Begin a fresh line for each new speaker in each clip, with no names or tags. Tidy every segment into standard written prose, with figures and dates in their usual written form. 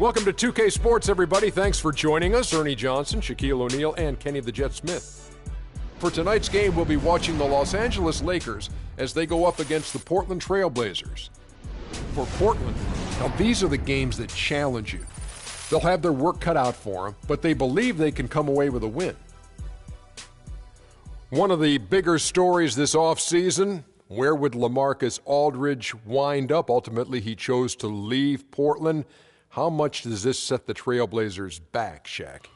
Welcome to 2K Sports, everybody. Thanks for joining us. Ernie Johnson, Shaquille O'Neal, and Kenny the Jet Smith. For tonight's game, we'll be watching the Los Angeles Lakers as they go up against the Portland Trail Blazers. For Portland, now these are the games that challenge you. They'll have their work cut out for them, but they believe they can come away with a win. One of the bigger stories this offseason, where would LaMarcus Aldridge wind up? Ultimately, he chose to leave Portland. How much does this set the Trailblazers back, Shaq?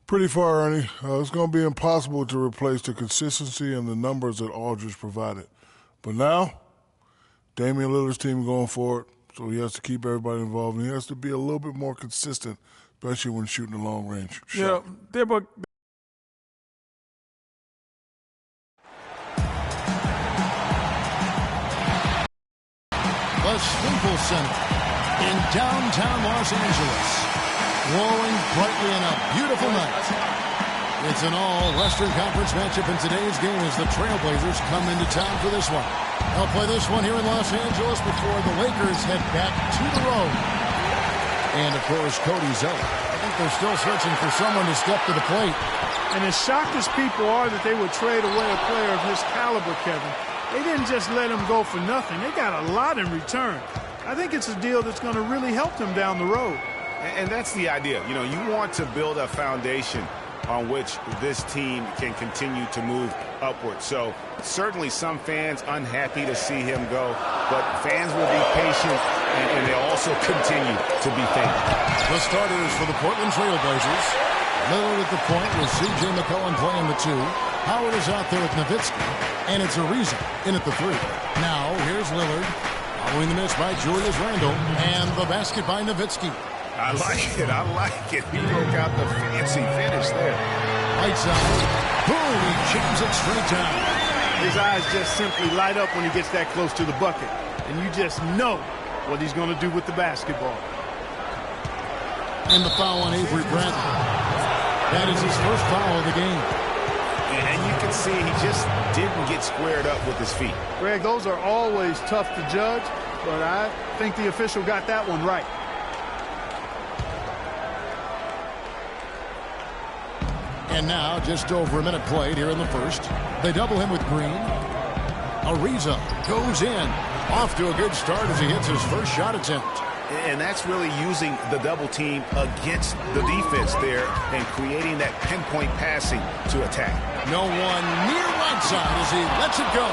Pretty far, Ernie. It's going to be impossible to replace the consistency and the numbers that Aldridge provided. But now, Damian Lillard's team going forward, so he has to keep everybody involved, and he has to be a little bit more consistent, especially when shooting the long range shot.
Yeah,
The Staples Center in downtown Los Angeles, glowing brightly in a beautiful night. It's an all-Western Conference matchup in today's game as the Trailblazers come into town for this one. They'll play this one here in Los Angeles before the Lakers head back to the road. And, of course, Cody's out. I think they're still searching for someone to step to the plate.
and as shocked as people are that they would trade away a player of his caliber, Kevin, they didn't just let him go for nothing. They got a lot in return. I think it's a deal that's going to really help them down the road.
And that's the idea. You know, you want to build a foundation on which this team can continue to move upward. So certainly some fans unhappy to see him go, but fans will be patient, and they'll also continue to be faithful.
The starters for the Portland Trailblazers. Lillard at the point with C.J. McCollum playing the 2. Howard is out there with Nowitzki, and it's Ariza in at the 3. Now here's Lillard, following the miss by Julius Randle, and the basket by Nowitzki.
I like it. I like it. He broke out the fancy finish there.
Lights out. Boom, he jams it straight down.
His eyes just simply light up when he gets that close to the bucket. And you just know what he's going to do with the basketball.
And the foul on Avery Bradley. That is his first foul of the game.
And you can see he just didn't get squared up with his feet.
Greg, those are always tough to judge, but I think the official got that one right.
And now, just over a minute played here in the first. They double him with Green. Ariza goes in. Off to a good start as he hits his first shot attempt.
And that's really using the double team against the defense there and creating that pinpoint passing to attack.
No one near right side as he lets it go.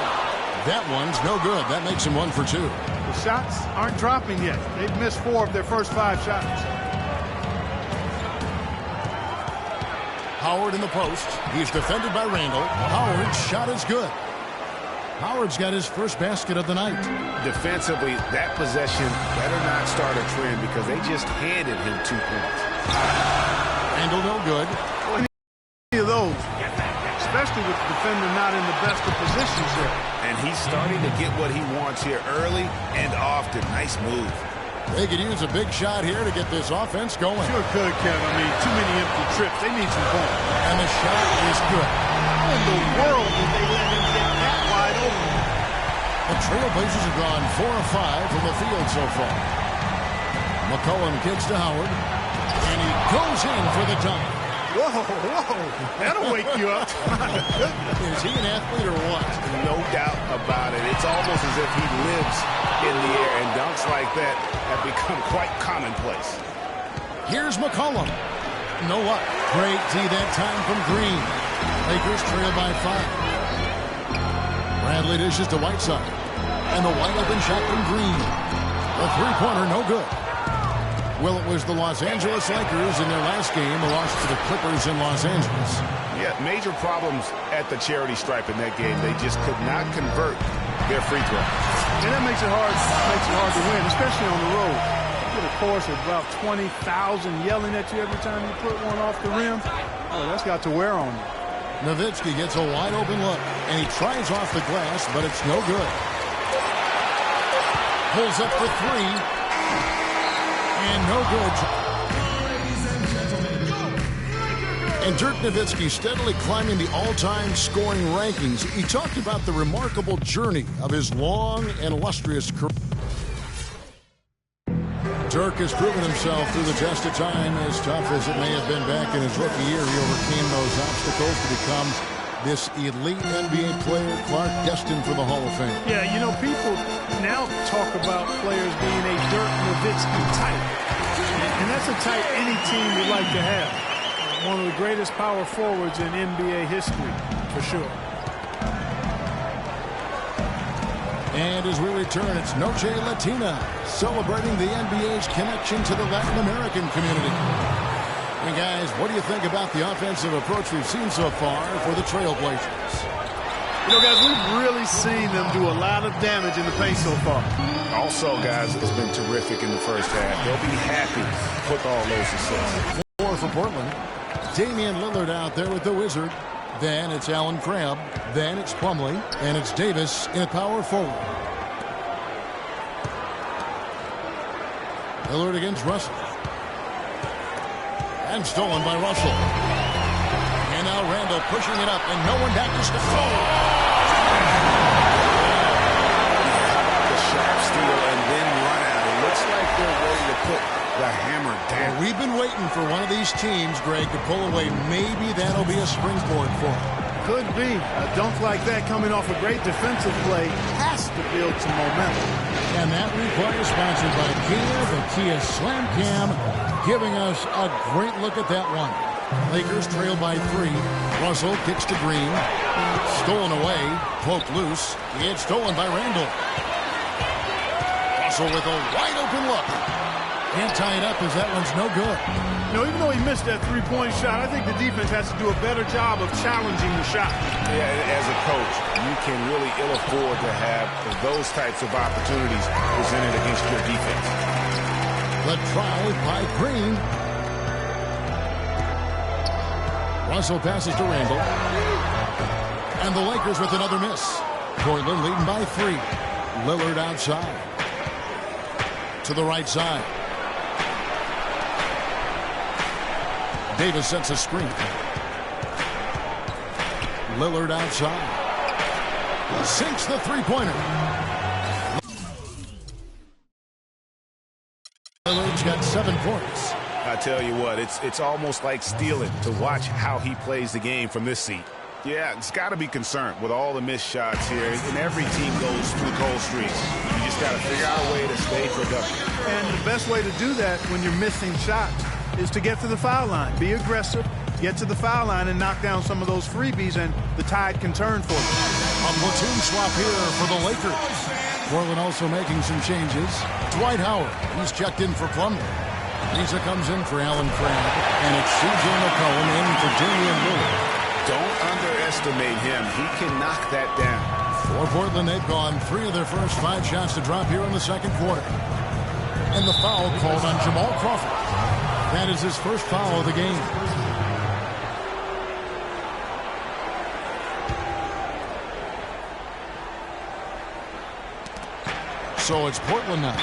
That one's no good. That makes him 1 for 2.
The shots aren't dropping yet. They've missed 4 of their first 5 shots.
Howard in the post. He's defended by Randle. Howard's shot is good. Howard's got his first basket of the night.
Defensively, that possession better not start a trend because they just handed him 2 points.
Randle no good.
Any of those, especially with the defender not in the best of positions here.
And he's starting to get what he wants here early and often. Nice move.
They could use a big shot here to get this offense going.
Sure could, Kevin. I mean, too many empty trips. They need some points.
And the shot is good.
How in the world did they let him get that wide open?
The Trailblazers have gone 4 of 5 from the field so far. McCollum kicks to Howard, and he goes in for the dunk.
Whoa. That'll wake you up.
Is he an athlete or what?
No doubt about it. It's almost as if he lives in the air, and dunks like that have become quite commonplace.
Here's McCollum. No luck. Great D that time from Green. Lakers trail by 5. Bradley dishes to Whiteside. And the wide open shot from Green. The three-pointer no good. Well, it was the Los Angeles Lakers in their last game, a loss to the Clippers in Los Angeles.
Yeah, major problems at the charity stripe in that game. They just could not convert their free throw.
And that makes it hard to win, especially on the road. You get a chorus of about 20,000 yelling at you every time you put one off the rim. Oh, that's got to wear on you.
Nowitzki gets a wide open look, and he tries off the glass, but it's no good. Pulls up for 3. And no good. And Dirk Nowitzki steadily climbing the all-time scoring rankings. He talked about the remarkable journey of his long and illustrious career. Dirk has proven himself through the test of time. As tough as it may have been back in his rookie year, he overcame those obstacles to become this elite NBA player, Clark, destined for the Hall of Fame.
Yeah, you know, people now talk about players being a Dirk Nowitzki type. And that's a type any team would like to have. One of the greatest power forwards in NBA history, for sure.
And as we return, it's Noche Latina, celebrating the NBA's connection to the Latin American community. And guys, what do you think about the offensive approach we've seen so far for the Trailblazers?
You know, guys, we've really seen them do a lot of damage in the paint so far.
Also, guys, it's been terrific in the first half. They'll be happy with all those assists.
4 for Portland. Damian Lillard out there with the Wizard. Then it's Allen Crabbe. Then it's Plumlee. And it's Davis in power forward. Lillard against Russell. And stolen by Russell. And now Randall pushing it up. And no one back to stop.
The sharp steal and then run out. It looks like they're ready to put the hammer down.
We've been waiting for one of these teams, Greg, to pull away. Maybe that'll be a springboard for them.
Could be. A dunk like that coming off a great defensive play has to build some momentum.
And that replay is sponsored by Kia, the Kia Slam Cam, giving us a great look at that one. Lakers trail by 3. Russell kicks to Green. Stolen away. Poked loose. It's stolen by Randall. Russell with a wide open look. Can't tie it up as that one's no good.
You know, even though he missed that three-point shot, I think the defense has to do a better job of challenging the shot.
Yeah, as a coach, you can really ill afford to have those types of opportunities presented against your defense.
The drive by Green. Russell passes to Randall. And the Lakers with another miss. Portland leading by 3. Lillard outside. To the right side. Davis sets a screen. Lillard outside. Sinks the three-pointer. Lillard's got 7 points.
I tell you what, it's almost like stealing to watch how he plays the game from this seat. Yeah, it's got to be concerned with all the missed shots here, and every team goes through cold streaks. You just got to figure out a way to stay productive.
And the best way to do that when you're missing shots is to get to the foul line. Be aggressive, get to the foul line, and knock down some of those freebies, and the tide can turn for you.
A platoon swap here for the Lakers. Portland also making some changes. Dwight Howard, he's checked in for Plumlee. Lisa comes in for Allen Crabbe, and it's C.J. McCollum in for Damian Lillard.
Don't underestimate him. He can knock that down.
For Portland, they've gone 3 of their first 5 shots to drop here in the second quarter. And the foul called on Jamal Crawford. That is his first foul of the game. So it's Portland now.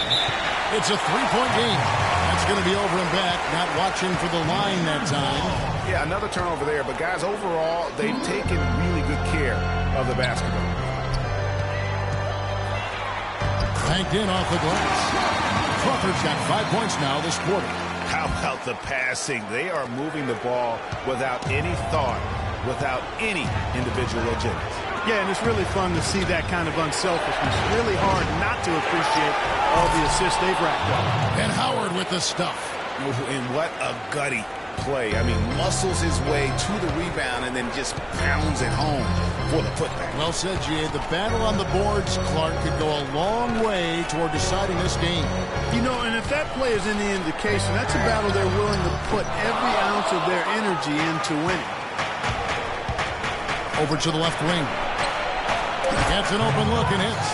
It's a 3-point game. That's going to be over and back. Not watching for the line that time.
Yeah, another turnover there. But, guys, overall, they've taken really good care of the basketball.
Banked in off the glass. Crawford's got 5 points now this quarter.
How about the passing? They are moving the ball without any thought, without any individual agenda.
Yeah, and it's really fun to see that kind of unselfishness. Really hard not to appreciate all the assists they've racked up.
And Howard with the stuff.
And what a gutty play. I mean, muscles his way to the rebound and then just pounds it home for the putback.
Well said, G.A. The battle on the boards, Clark, could go a long way toward deciding this game.
You know, and if that play is any indication, that's a battle they're willing to put every ounce of their energy into winning.
Over to the left wing. Gets an open look and hits.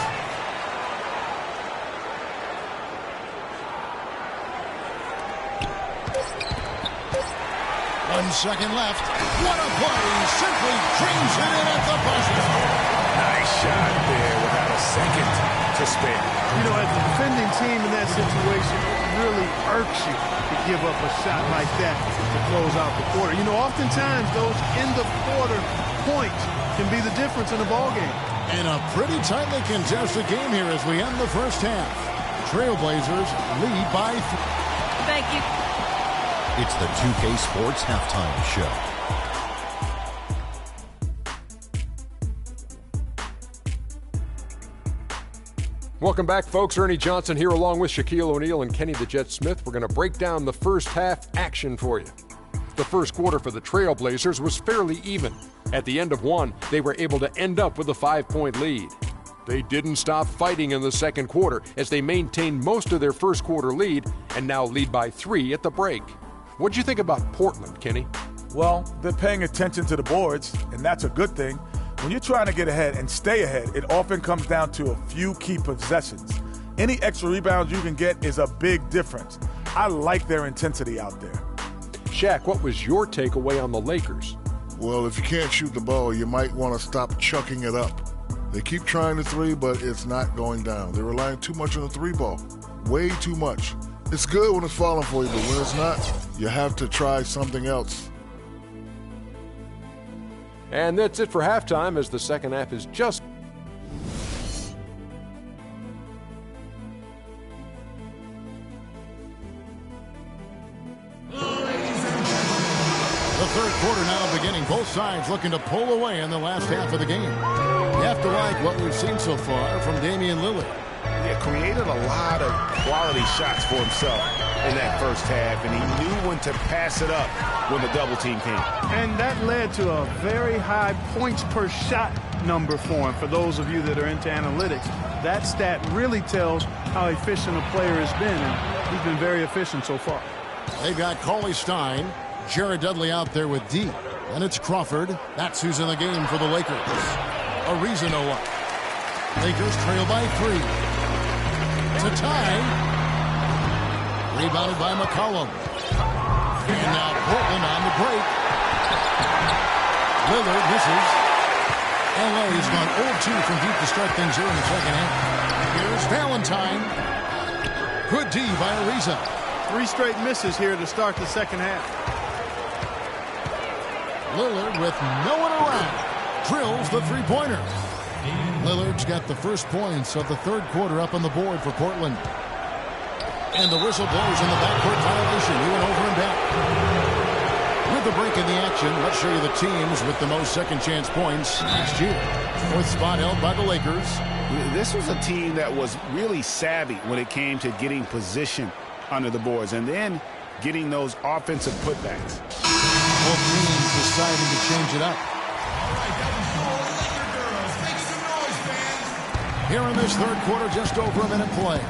One second left. What a play. Simply dreams it in at the buzzer.
Nice shot there without a second to spare.
You know, as a defending team in that situation, it really irks you to give up a shot like that to close out the quarter. You know, oftentimes those end-of-quarter points can be the difference in a ball game.
And a pretty tightly contested game here as we end the first half. Trailblazers lead by 3.
Thank you.
It's the 2K Sports Halftime Show.
Welcome back, folks. Ernie Johnson here along with Shaquille O'Neal and Kenny the Jet Smith. We're going to break down the first half action for you. The first quarter for the Trailblazers was fairly even. At the end of one, they were able to end up with a 5-point lead. They didn't stop fighting in the second quarter as they maintained most of their first quarter lead and now lead by 3 at the break. What'd you think about Portland, Kenny?
Well, they're paying attention to the boards, and that's a good thing. When you're trying to get ahead and stay ahead, it often comes down to a few key possessions. Any extra rebounds you can get is a big difference. I like their intensity out there.
Shaq, what was your takeaway on the Lakers?
Well, if you can't shoot the ball, you might want to stop chucking it up. They keep trying the three, but it's not going down. They're relying too much on the three ball. Way too much. It's good when it's falling for you, but when it's not, you have to try something else.
And that's it for halftime as the second half is just...
The third quarter now beginning. Both sides looking to pull away in the last half of the game. You have to like what we've seen so far from Damian Lillard.
Yeah, created a lot of quality shots for himself in that first half, and he knew when to pass it up when the double team came.
And that led to a very high points per shot number for him. For those of you that are into analytics, that stat really tells how efficient a player has been, and he's been very efficient so far.
They've got Cauley Stein, Jared Dudley out there with D. And it's Crawford. That's who's in the game for the Lakers. Ariza no up. Lakers trail by 3. To tie. Rebounded by McCollum. And now Portland on the break. Lillard misses. LA has gone 0-2 from deep to start things here in the second half. Here's Valentine. Good D by Ariza.
3 straight misses here to start the second half.
Lillard with no one around. Drills the three-pointer. Lillard's got the first points of the third quarter up on the board for Portland. And the whistle blows in the backcourt violation. He went over and back. With the break in the action, let's show you the teams with the most second-chance points last year. Fourth spot held by the Lakers.
This was a team that was really savvy when it came to getting position under the boards and then getting those offensive putbacks.
Both teams deciding to change it up. Here in this third quarter, just over a minute play.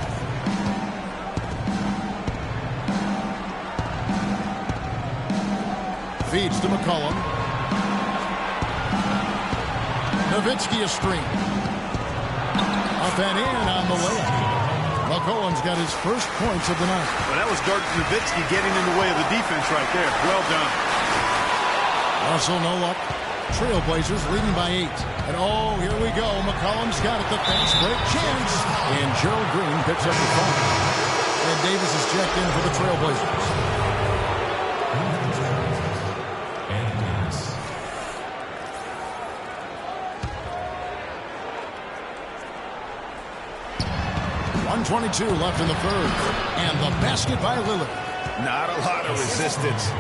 Feeds to McCollum. Nowitzki a screen. Up and in on the layup. McCollum's got his first points of the night.
Well, that was Dirk Nowitzki getting in the way of the defense right there. Well done.
Also no luck. Trailblazers leading by 8. And oh, here we go. McCollum's got it. The fast break chance. And Gerald Green picks up the phone. And Davis is checked in for the Trailblazers. .122 left in the third. And the basket by Lillard.
Not a lot of resistance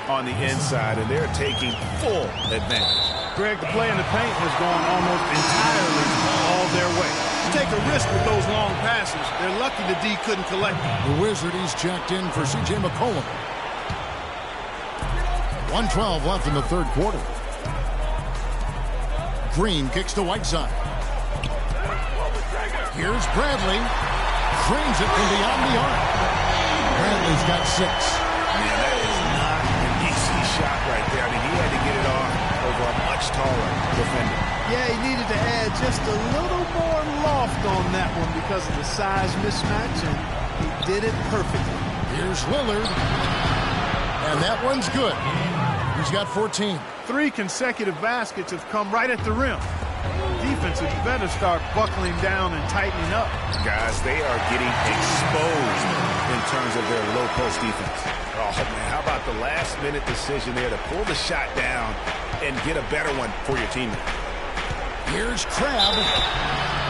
on the inside, and they're taking full advantage.
Greg, the play in the paint has gone almost entirely all their way. You take a risk with those long passes. They're lucky the D couldn't collect them.
The Wizard, he's checked in for C.J. McCollum. 1:12 left in the third quarter. Green kicks to Whiteside. Here's Bradley. Frames it from beyond the arc. Bradley's got 6.
Man, that is not an easy shot right there. I mean, he had to get it off over a much taller defender.
Yeah, he needed to add just a little more loft on that one because of the size mismatch, and he did it perfectly.
Here's Lillard. And that one's good. He's got 14.
3 consecutive baskets have come right at the rim. Defense had better start buckling down and tightening up.
Guys, they are getting exposed in terms of their low post defense. Oh, man, how about the last-minute decision there to pull the shot down and get a better one for your teammate?
Here's Crabbe.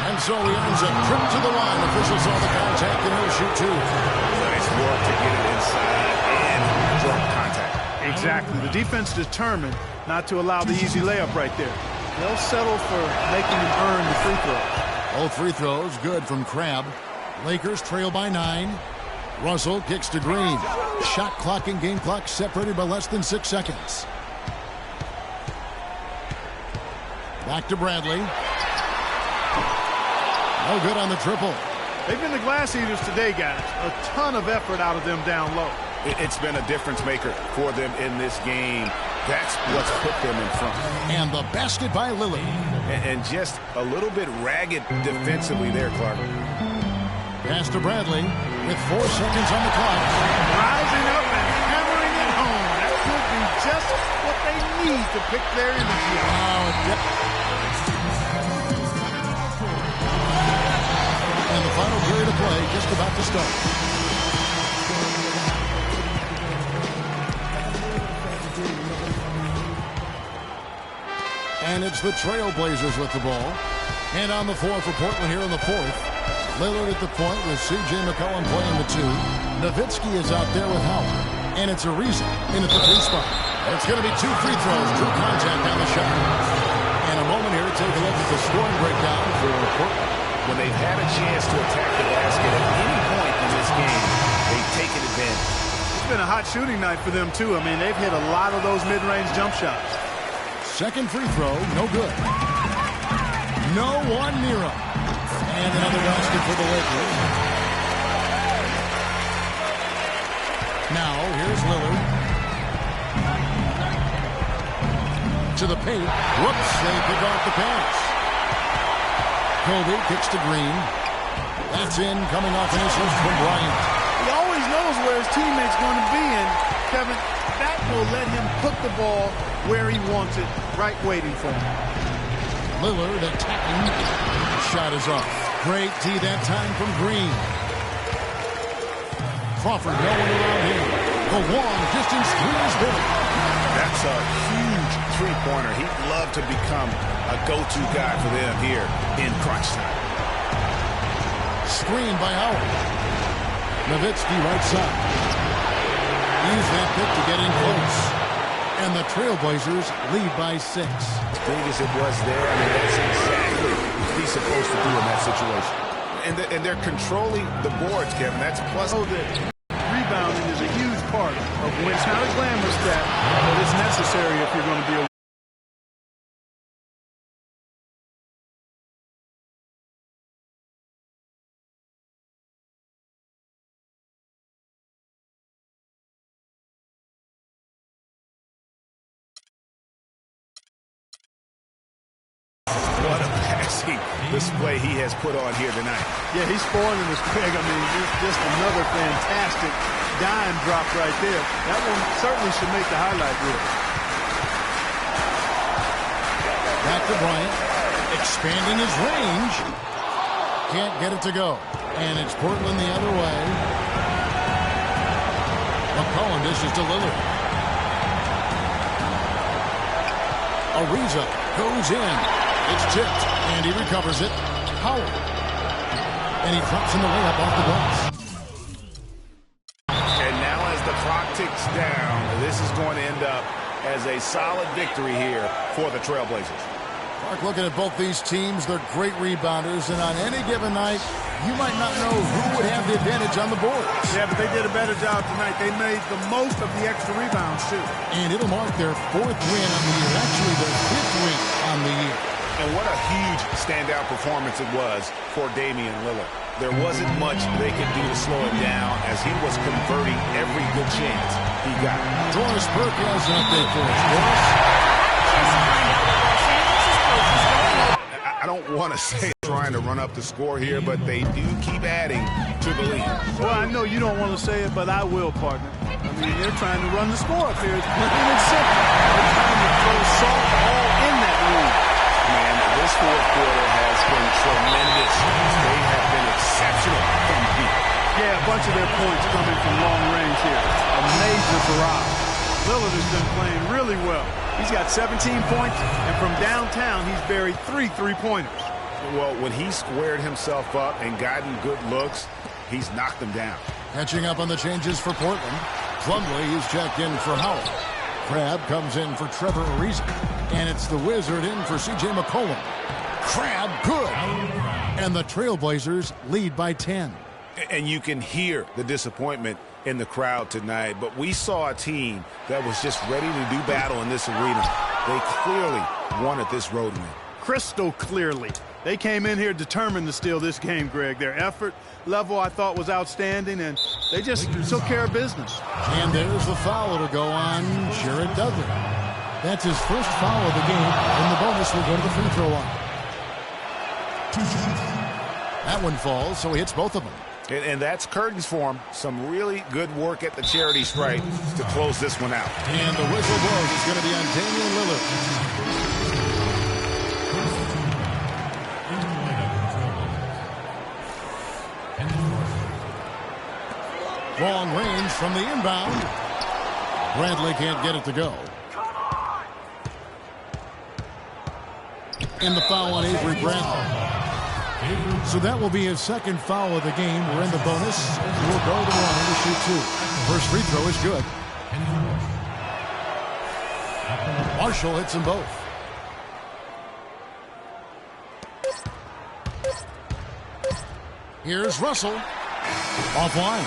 And so he earns a trip to the line. Officials saw the contact, and he'll shoot two.
Nice work to get it inside and draw contact.
Exactly. The defense determined not to allow the easy layup right there. They'll settle for making him earn the free throw.
Both free throws good from Crabbe. Lakers trail by 9. Russell kicks to Green. Shot clock and game clock separated by less than 6 seconds. Back to Bradley. No good on the triple.
They've been the glass eaters today, guys. A ton of effort out of them down low.
It's been a difference maker for them in this game. That's what's put them in front.
And the basket by Lillard.
And just a little bit ragged defensively there, Clark.
Pass to Bradley with 4 seconds on the clock.
Rising up and hammering it home. That could be just what they need to pick their energy up.
And the final period of play just about to start. And it's the Trailblazers with the ball. And on the floor for Portland here in the fourth. Lillard at the point with C.J. McCollum playing the 2. Nowitzki is out there with Howard. And it's Ariza in at the 3 spot. It's going to be 2 free throws. True contact on the shot. And a moment here to take a look at the scoring breakdown for Portland.
When they've had a chance to attack the basket at any point in this game, they've taken advantage.
It's been a hot shooting night for them, too. I mean, they've hit a lot of those mid-range jump shots.
Second free throw, no good. No one near him. And another basket for the Lakers. Now, here's Lillard. To the paint. Whoops, they pick off the pass. Kobe kicks to Green. That's in, coming off an assist from Bryant.
He always knows where his teammate's going to be, and Kevin, that will let him put the ball where he wants it, right waiting for him.
Lillard attacking. The shot is off. Great D that time from Green. Crawford, no one around him. The long distance three is good.
That's a huge three-pointer. He'd love to become a go-to guy for them here in crunch time.
Screen by Howard. Nowitzki right side. Use that pick to get in close. And the Trailblazers lead by 6.
As big as it was there, I mean, that's exactly what he's supposed to do in that situation. And they're controlling the boards, Kevin. That's plus.
Oh, the rebounding is a huge part of when it's not a glamorous stat, but it's necessary if you're going to be a
What a passing display he has put on here tonight.
Yeah, he's spoiling this pig. I mean, just another fantastic dime drop right there. That one certainly should make the highlight reel.
Back to Bryant. Expanding his range. Can't get it to go. And it's Portland the other way. McCollum dishes to Lillard. Ariza goes in. It's tipped, and he recovers it. Howard. And he drops in the layup off the glass.
And now as the clock ticks down, this is going to end up as a solid victory here for the Trailblazers.
Mark, looking at both these teams, they're great rebounders, and on any given night, you might not know who would have the advantage on the board.
Yeah, but they did a better job tonight. They made the most of the extra rebounds, too.
And it'll mark their 4th win on the year, actually their 5th win on the year.
And what a huge standout performance it was for Damian Lillard. There wasn't much they could do to slow him down as he was converting every good chance he got.
Doris Burke has an update for us. Doris?
I don't want to say trying to run up the score here, but they do keep adding to the lead.
Well, I know you don't want to say it, but I will, partner. I mean, they're trying to run the score up here. It's plain and simple. They're trying to throw salt all in that lead.
Man, this fourth quarter has been tremendous. They have been exceptional from deep.
Yeah, a bunch of their points coming from long range here. A major barrage. Lillard has been playing really well. He's got 17 points, and from downtown, he's buried 3 3-pointers.
Well, when he squared himself up and gotten good looks, he's knocked them down.
Catching up on the changes for Portland. Plumlee is checked in for Howard. Crabbe comes in for Trevor Ariza. And it's the Wizard in for C.J. McCollum. Crabbe, good. And the Trailblazers lead by 10.
And you can hear the disappointment in the crowd tonight. But we saw a team that was just ready to do battle in this arena. They clearly wanted this road win.
Crystal clearly. They came in here determined to steal this game, Greg. Their effort level, I thought, was outstanding, and they just took care of business.
And there's the foul to go on Jared Dudley. That's his first foul of the game, and the bonus will go to the free throw line. That one falls, so he hits both of them.
And that's curtains for him. Some really good work at the charity stripe to close this one out.
And the whistle blows. It's going to be on Damian Lillard. Long range from the inbound. Bradley can't get it to go. And the foul on Avery Bradley. So that will be his second foul of the game. We're in the bonus. We'll go to the line to shoot two. First free throw is good. Marshall hits them both. Here's Russell. Offline.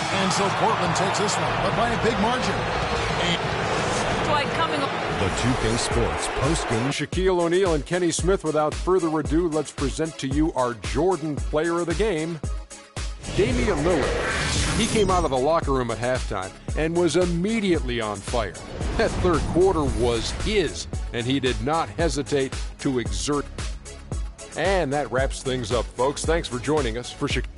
And so Portland takes this one, but by a big margin.
Dwight coming up.
The 2K Sports post-game.
Shaquille O'Neal and Kenny Smith. Without further ado, let's present to you our Jordan player of the game, Damian Lillard. He came out of the locker room at halftime and was immediately on fire. That third quarter was his, and he did not hesitate to exert. And that wraps things up, folks. Thanks for joining us for Shaquille.